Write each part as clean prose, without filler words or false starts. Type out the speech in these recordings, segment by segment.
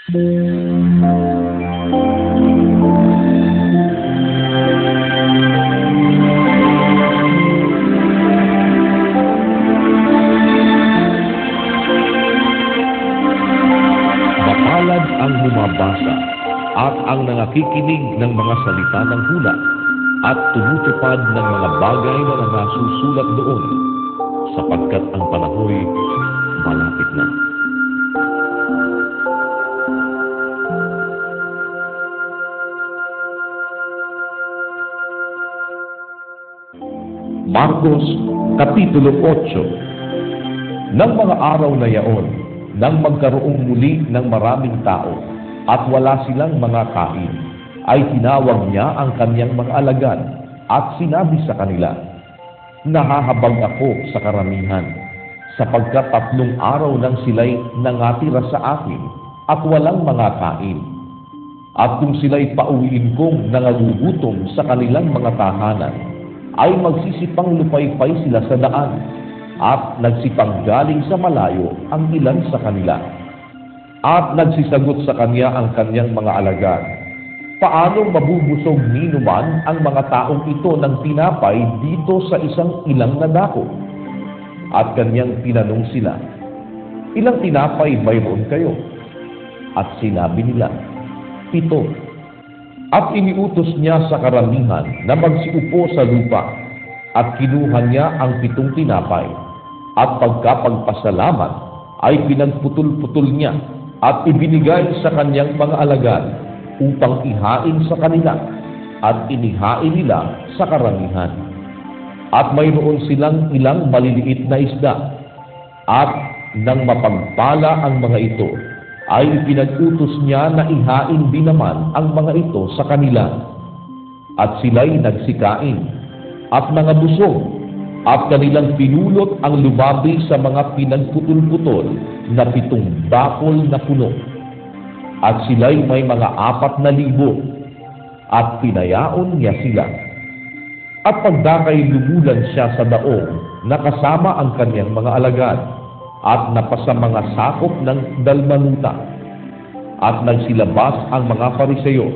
Mapalad ang bumabasa at ang nangakikinig ng mga salita ng hula at tumutupad ng mga bagay na nasusulat doon, sapagkat ang panahoy malapit na. Marcos, Kapitulo 8. Nang mga araw na yaon, nang magkaroong muli ng maraming tao at wala silang mga kain, ay tinawag niya ang kanyang mga alagad at sinabi sa kanila, "Nahahabag ako sa karamihan, sapagkat 3 araw nang sila'y nangatira sa akin at walang mga kain. At kung sila'y pauwiin kong nangagugutom sa kanilang mga tahanan, ay magsisipang lupaypay sila sa daan, at nagsipang galing sa malayo ang ilan sa kanila." At nagsisagot sa kanya ang kanyang mga alagad, "Paano mabubusog ninuman ang mga taong ito ng tinapay dito sa isang ilang na dako?" At kanyang tinanong sila, "Ilang tinapay mayroon kayo?" At sinabi nila, 7. At iniutos niya sa karamihan na magsiupo sa lupa, at kinuha niya ang 7 tinapay, at pagkapagpasalamat ay pinagputol-putol niya at ibinigay sa kanyang mga alagad upang ihain sa kanila, at inihain nila sa karamihan. At mayroon silang ilang maliliit na isda, at nang mapagpala ang mga ito, ay pinag-utos niya na ihain din naman ang mga ito sa kanila. At sila'y nagsikain at mga busog, at kanilang pinulot ang lumabi sa mga pinagputol-putol na 7 bakol na puno. At sila'y may mga 4,000, at pinayaon niya sila. At pagdakay lumulan siya sa daong na kasama ang kanyang mga alagad, at napasa mga sakop ng dalmanuta. At nagsilabas ang mga Pariseo,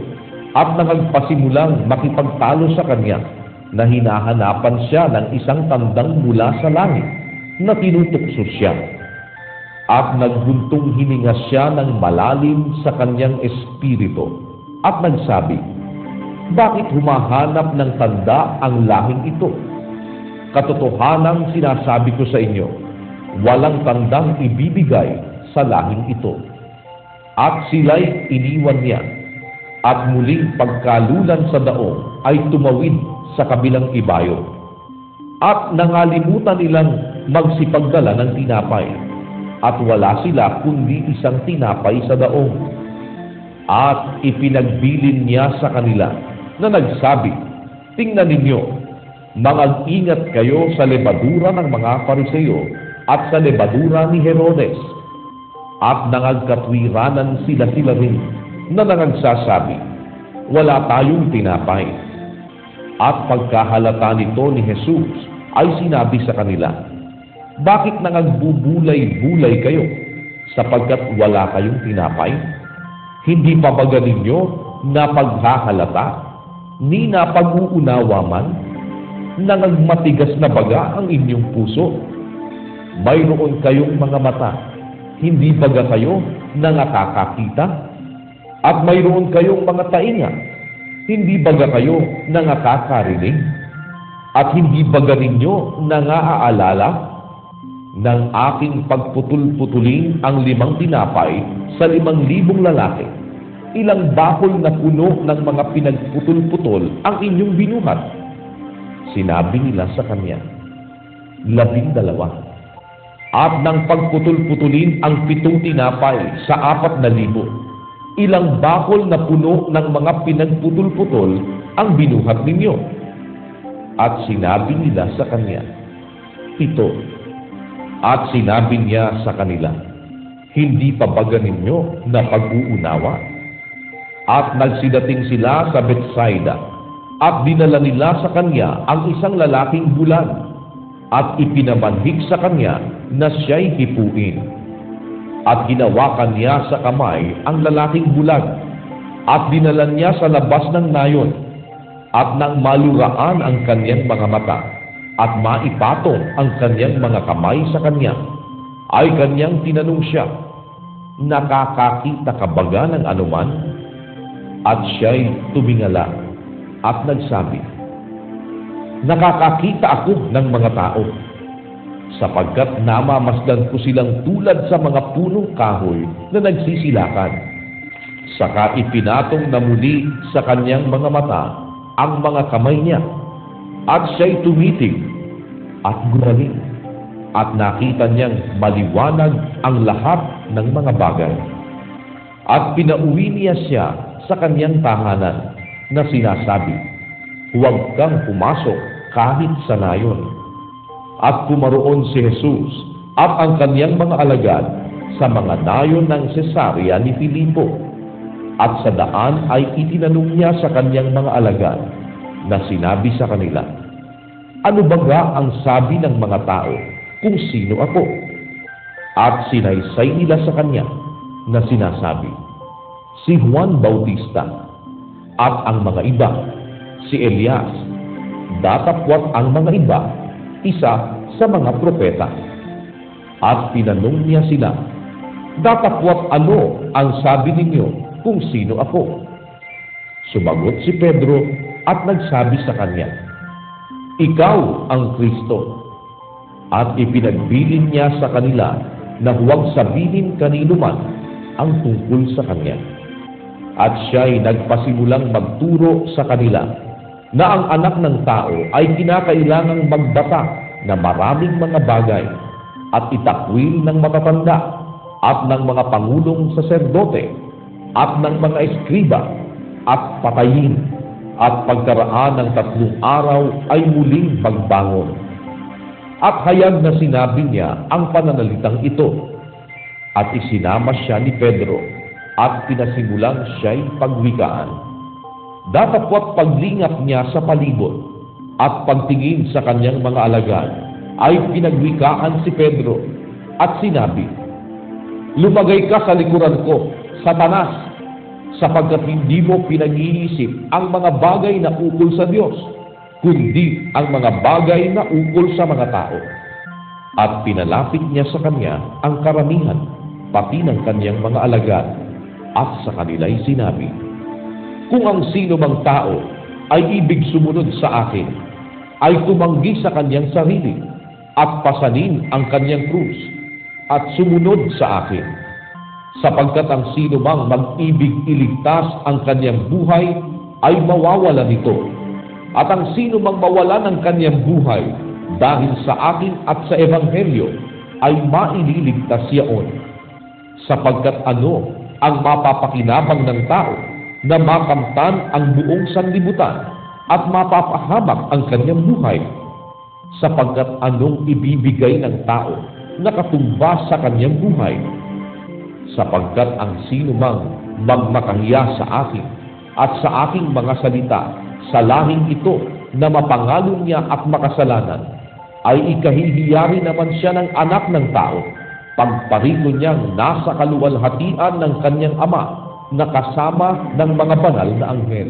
at nagpasimulang makipagtalo sa kanya, na hinahanapan siya ng isang tandang mula sa langit na tinutukso siya. At nagbuntong hininga siya ng malalim sa kanyang espiritu, at nagsabi, "Bakit humahanap ng tanda ang lahing ito? Katotohanang sinasabi ko sa inyo, walang tandang ibibigay sa lahing ito." At sila'y iniwan niya, at muling pagkalulan sa daong ay tumawid sa kabilang ibayo. At nangalimutan nilang magsipagdala ng tinapay, at wala sila kundi isang tinapay sa daong. At ipinagbilin niya sa kanila na nagsabi, "Tingnan ninyo, mag-ingat kayo sa lebadura ng mga Pariseo at sa lebadura ni Herodes." At nangagkatwiranan sila rin na nangagsasabi, "Wala tayong tinapay." At pagkahalata nito ni Jesus ay sinabi sa kanila, "Bakit nangagbubulay-bulay kayo, sapagkat wala kayong tinapay? Hindi pa ba ninyo napaghahalata, ni napag-uunawa man? Nangagmatigas na baga ang inyong puso? Mayroon kayong mga mata, hindi baga kayo nangakakakita? At mayroon kayong mga tainga, hindi baga kayo nangakakarinig? At hindi baga ninyo nangaaalala ng aking pagputol-putulin ang 5 tinapay sa 5,000 lalaki? Ilang bakol na puno ng mga pinagputol-putol ang inyong binuhat?" Sinabi nila sa kanya, 12. At nang pagputol-putulin ang 7 tinapay sa 4,000, ilang bakol na puno ng mga pinagputol-putol ang binuhat ninyo? At sinabi nila sa kanya, 7. At sinabi niya sa kanila, "Hindi pa ba ninyo na pag-uunawa?" At nagsidating sila sa Betsaida, at dinala nila sa kanya ang isang lalaking bulag, at ipinamanhik sa kanya na siya'y hipuin. At hinawakan niya sa kamay ang lalaking bulag, at dinala niya sa labas ng nayon, at nang maluraan ang kanyang mga mata, at maipatong ang kanyang mga kamay sa kanya, ay kanyang tinanong siya, "Nakakakita ka ba ng anuman?" At siya'y tumingala at nagsabi, "Nakakakita ako ng mga tao, sapagkat namamasdan ko silang tulad sa mga punong kahoy na nagsisilakan." Saka ipinatong na muli sa kanyang mga mata ang mga kamay niya, at siya'y tumitig at gumaling, at nakita niyang maliwanag ang lahat ng mga bagay. At pinauwi niya siya sa kanyang tahanan na sinasabi, "Huwag kang pumasok kahit sa nayon." At pumaroon si Jesus at ang kanyang mga alagad sa mga nayon ng Cesarea ni Filipo. At sa daan ay itinanong niya sa kanyang mga alagad na sinabi sa kanila, "Ano ba nga ang sabi ng mga tao kung sino ako?" At sinaysay nila sa kanya na sinasabi, "Si Juan Bautista," at ang mga iba, "Si Elias," datapwat ang mga iba, "Isa sa mga propeta." At tinanong niya sila, "Datapwat ano ang sabi ninyo kung sino ako?" Sumagot si Pedro at nagsabi sa kanya, "Ikaw ang Kristo." At ipinagbilin niya sa kanila na huwag sabihin kanino man ang tungkol sa kanya. At siya'y nagpasimulang magturo sa kanila na ang anak ng tao ay kinakailangang magbata na maraming mga bagay at itakwil ng matatanda at ng mga pangulong saserdote at ng mga eskriba at patayin, at pagkaraan ng 3 araw ay muling magbangon. At hayag na sinabi niya ang pananalitang ito, at isinama siya ni Pedro at pinasimulang siya'y pagwikaan. Datapwat paglingap niya sa palibot at pagtingin sa kanyang mga alagad, ay pinagwikaan si Pedro at sinabi, "Lumagay ka sa likuran ko, Satanas, sapagkat hindi mo pinag-iisip ang mga bagay na ukol sa Diyos, kundi ang mga bagay na ukol sa mga tao." At pinalapit niya sa kanya ang karamihan, pati ng kanyang mga alagad, at sa kanila'y sinabi, "Kung ang sino mang tao ay ibig sumunod sa akin, ay tumanggi sa kanyang sarili, at pasanin ang kanyang krus, at sumunod sa akin. Sapagkat ang sino mang mag-ibig iligtas ang kanyang buhay, ay mawawala nito. At ang sino mang mawala ng kanyang buhay dahil sa akin at sa Ebanghelyo, ay maililigtas yaon. Sapagkat ano ang mapapakinabang ng tao na makamtan ang buong sanlibutan at mapapahamak ang kanyang buhay? Sapagkat anong ibibigay ng tao na katumbas sa kanyang buhay? Sapagkat ang sino mang magmakahiya sa akin at sa aking mga salita sa lahing ito na mapangalo niya at makasalanan, ay ikahihiyari naman siya ng anak ng tao pagparito niyang nasa kaluwalhatian ng kanyang ama na kasama ng mga banal na anghel.